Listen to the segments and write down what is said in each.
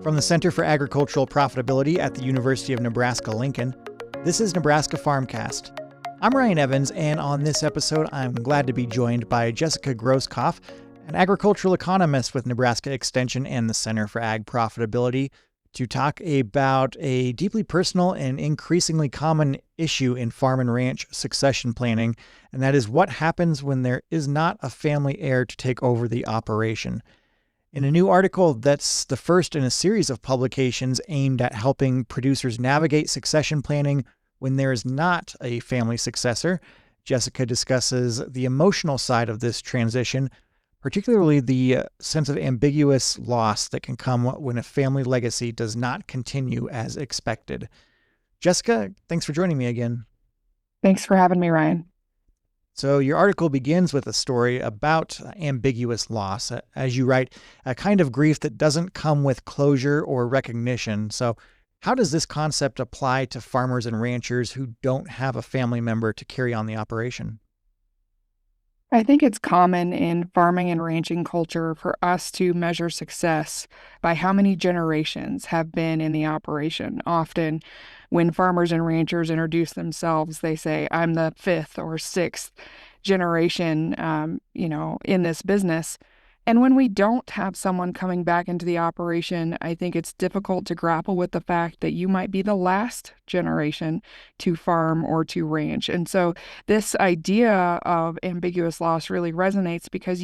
From the Center for Agricultural Profitability at the University of Nebraska-Lincoln, this is Nebraska Farmcast. I'm Ryan Evans, and on this episode, I'm glad to be joined by Jessica Groskopf, an agricultural economist with Nebraska Extension and the Center for Ag Profitability, to talk about a deeply personal and increasingly common issue in farm and ranch succession planning, and that is what happens when there is not a family heir to take over the operation. In a new article that's the first in a series of publications aimed at helping producers navigate succession planning when there is not a family successor, Jessica discusses the emotional side of this transition, particularly the sense of ambiguous loss that can come when a family legacy does not continue as expected. Jessica, thanks for joining me again. Thanks for having me, Ryan. So your article begins with a story about ambiguous loss. As you write, a kind of grief that doesn't come with closure or recognition. So how does this concept apply to farmers and ranchers who don't have a family member to carry on the operation? I think it's common in farming and ranching culture for us to measure success by how many generations have been in the operation. Often, when farmers and ranchers introduce themselves, they say, I'm the fifth or sixth generation, in this business. And when we don't have someone coming back into the operation, I think it's difficult to grapple with the fact that you might be the last generation to farm or to ranch. And so this idea of ambiguous loss really resonates because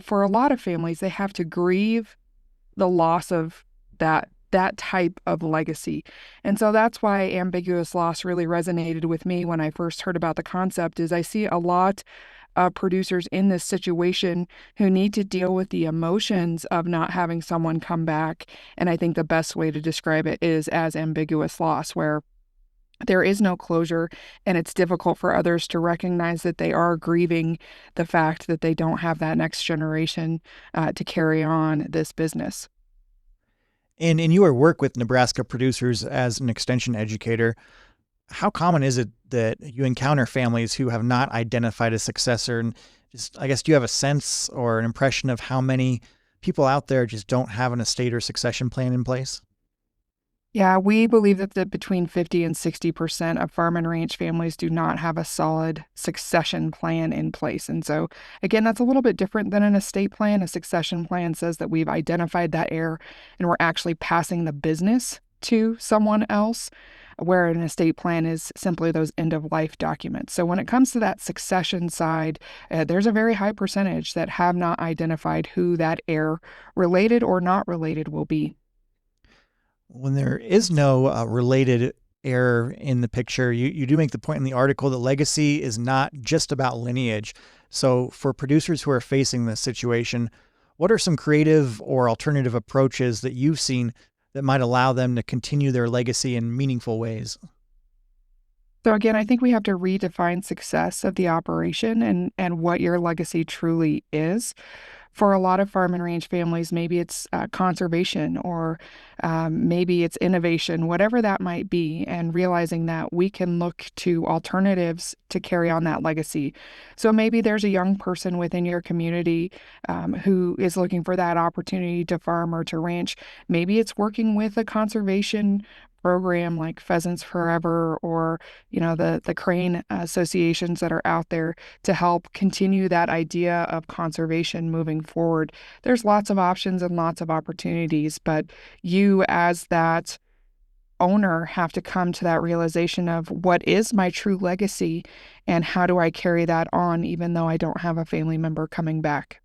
for a lot of families, they have to grieve the loss of that type of legacy. And so that's why ambiguous loss really resonated with me when I first heard about the concept. Is I see a lot producers in this situation who need to deal with the emotions of not having someone come back. And I think the best way to describe it is as ambiguous loss, where there is no closure, and it's difficult for others to recognize that they are grieving the fact that they don't have that next generation to carry on this business. And in your work with Nebraska producers as an extension educator, how common is it that you encounter families who have not identified a successor? And just, I guess, do you have a sense or an impression of how many people out there just don't have an estate or succession plan in place? Yeah, we believe that between 50 and 60% of farm and ranch families do not have a solid succession plan in place. And so, again, that's a little bit different than an estate plan. A succession plan says that we've identified that heir and we're actually passing the business to someone else, where an estate plan is simply those end-of-life documents. So when it comes to that succession side, there's a very high percentage that have not identified who that heir, related or not related, will be. When there is no related heir in the picture, you do make the point in the article that legacy is not just about lineage. So for producers who are facing this situation, what are some creative or alternative approaches that you've seen that might allow them to continue their legacy in meaningful ways? So again, I think we have to redefine success of the operation and what your legacy truly is. For a lot of farm and ranch families, maybe it's conservation or maybe it's innovation, whatever that might be, and realizing that we can look to alternatives to carry on that legacy. So maybe there's a young person within your community who is looking for that opportunity to farm or to ranch. Maybe it's working with a conservation program like Pheasants Forever or the crane associations that are out there to help continue that idea of conservation moving forward. There's lots of options and lots of opportunities, but you as that owner have to come to that realization of what is my true legacy and how do I carry that on even though I don't have a family member coming back.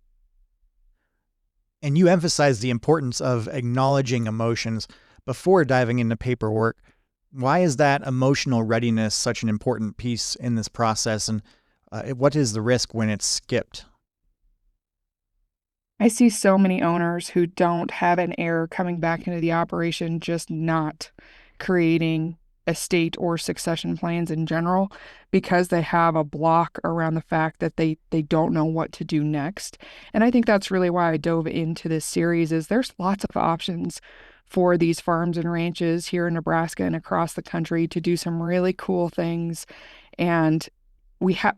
And you emphasize the importance of acknowledging emotions before diving into paperwork. Why is that emotional readiness such an important piece in this process? And what is the risk when it's skipped? I see so many owners who don't have an heir coming back into the operation, just not creating estate or succession plans in general because they have a block around the fact that they don't know what to do next. And I think that's really why I dove into this series. Is there's lots of options for these farms and ranches here in Nebraska and across the country to do some really cool things. And we have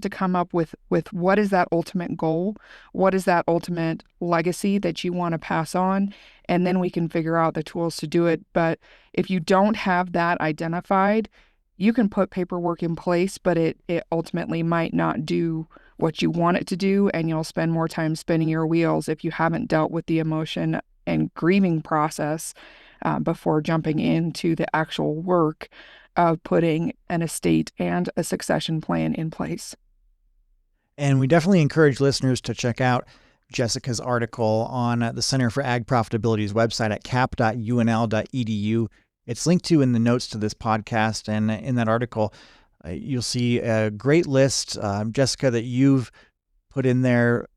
to come up with what is that ultimate goal? What is that ultimate legacy that you want to pass on? And then we can figure out the tools to do it. But if you don't have that identified, you can put paperwork in place, but it ultimately might not do what you want it to do, and you'll spend more time spinning your wheels if you haven't dealt with the emotion and grieving process before jumping into the actual work of putting an estate and a succession plan in place. And we definitely encourage listeners to check out Jessica's article on the Center for Ag Profitability's website at cap.unl.edu. It's linked to in the notes to this podcast, and in that article, you'll see a great list, Jessica, that you've put in there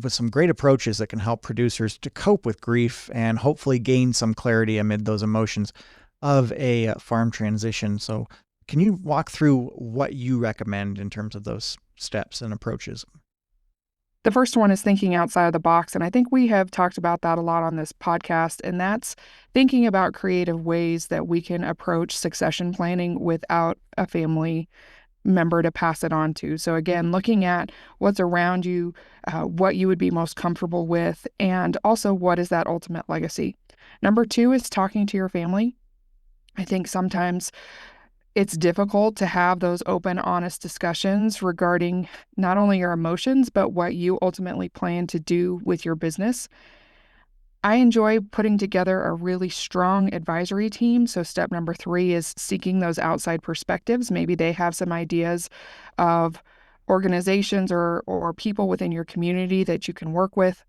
with some great approaches that can help producers to cope with grief and hopefully gain some clarity amid those emotions of a farm transition. So can you walk through what you recommend in terms of those steps and approaches? The first one is thinking outside of the box. And I think we have talked about that a lot on this podcast. And that's thinking about creative ways that we can approach succession planning without a family member to pass it on to. So again, looking at what's around you, what you would be most comfortable with, and also what is that ultimate legacy. Number two is talking to your family. I think sometimes it's difficult to have those open, honest discussions regarding not only your emotions, but what you ultimately plan to do with your business. I enjoy putting together a really strong advisory team. So step number three is seeking those outside perspectives. Maybe they have some ideas of organizations or people within your community that you can work with.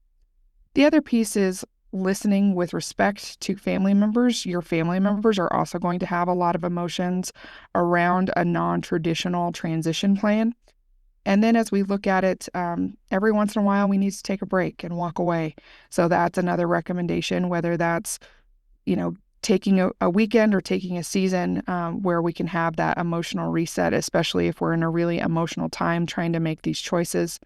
The other piece is listening with respect to family members. Your family members are also going to have a lot of emotions around a non-traditional transition plan. And then as we look at it, every once in a while, we need to take a break and walk away. So that's another recommendation, whether that's, taking a weekend or taking a season where we can have that emotional reset, especially if we're in a really emotional time trying to make these choices.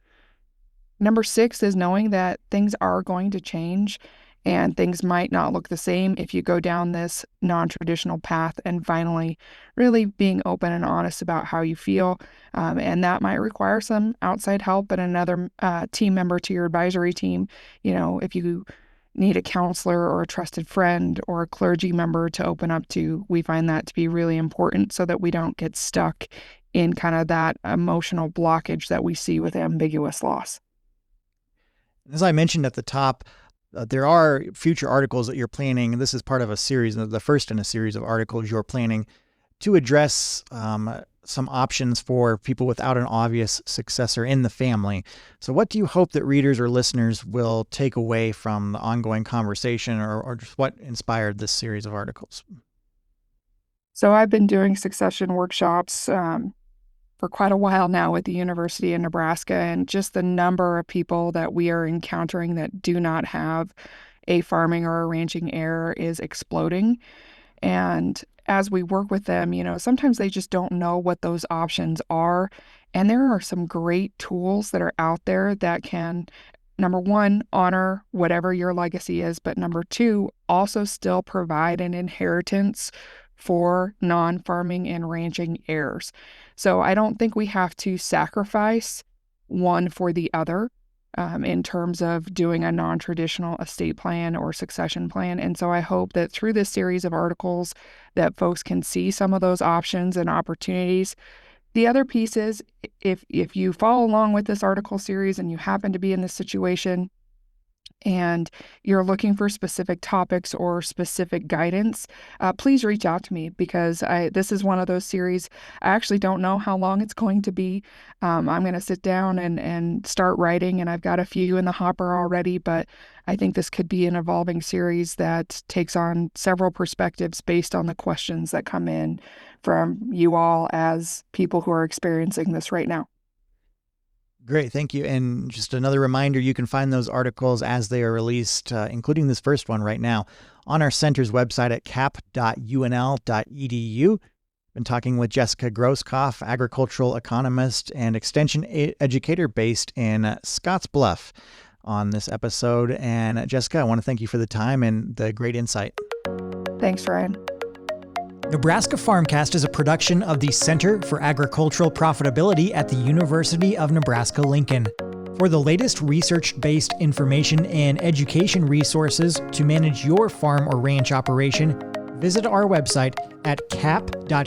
Number six is knowing that things are going to change and things might not look the same if you go down this non-traditional path. And finally, really being open and honest about how you feel. And that might require some outside help and another team member to your advisory team. If you need a counselor or a trusted friend or a clergy member to open up to, we find that to be really important so that we don't get stuck in kind of that emotional blockage that we see with ambiguous loss. As I mentioned at the top, there are future articles that you're planning, and this is part of a series, the first in a series of articles you're planning to address some options for people without an obvious successor in the family. So what do you hope that readers or listeners will take away from the ongoing conversation, or just what inspired this series of articles? So I've been doing succession workshops for quite a while now with the University of Nebraska, and just the number of people that we are encountering that do not have a farming or a ranching heir is exploding. And as we work with them, sometimes they just don't know what those options are. And there are some great tools that are out there that can, number one, honor whatever your legacy is, but number two, also still provide an inheritance for non-farming and ranching heirs. So I don't think we have to sacrifice one for the other in terms of doing a non-traditional estate plan or succession plan. And so I hope that through this series of articles that folks can see some of those options and opportunities. The other piece is if you follow along with this article series and you happen to be in this situation and you're looking for specific topics or specific guidance, please reach out to me, because this is one of those series. I actually don't know how long it's going to be. I'm going to sit down and start writing, and I've got a few in the hopper already, but I think this could be an evolving series that takes on several perspectives based on the questions that come in from you all as people who are experiencing this right now. Great, thank you. And just another reminder, you can find those articles as they are released, including this first one right now, on our center's website at cap.unl.edu. Been talking with Jessica Groskopf, agricultural economist and extension educator based in Scottsbluff, on this episode. And Jessica, I want to thank you for the time and the great insight. Thanks, Ryan. Nebraska Farmcast is a production of the Center for Agricultural Profitability at the University of Nebraska-Lincoln. For the latest research-based information and education resources to manage your farm or ranch operation, visit our website at cap.unl.edu.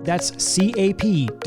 That's cap.unl.edu.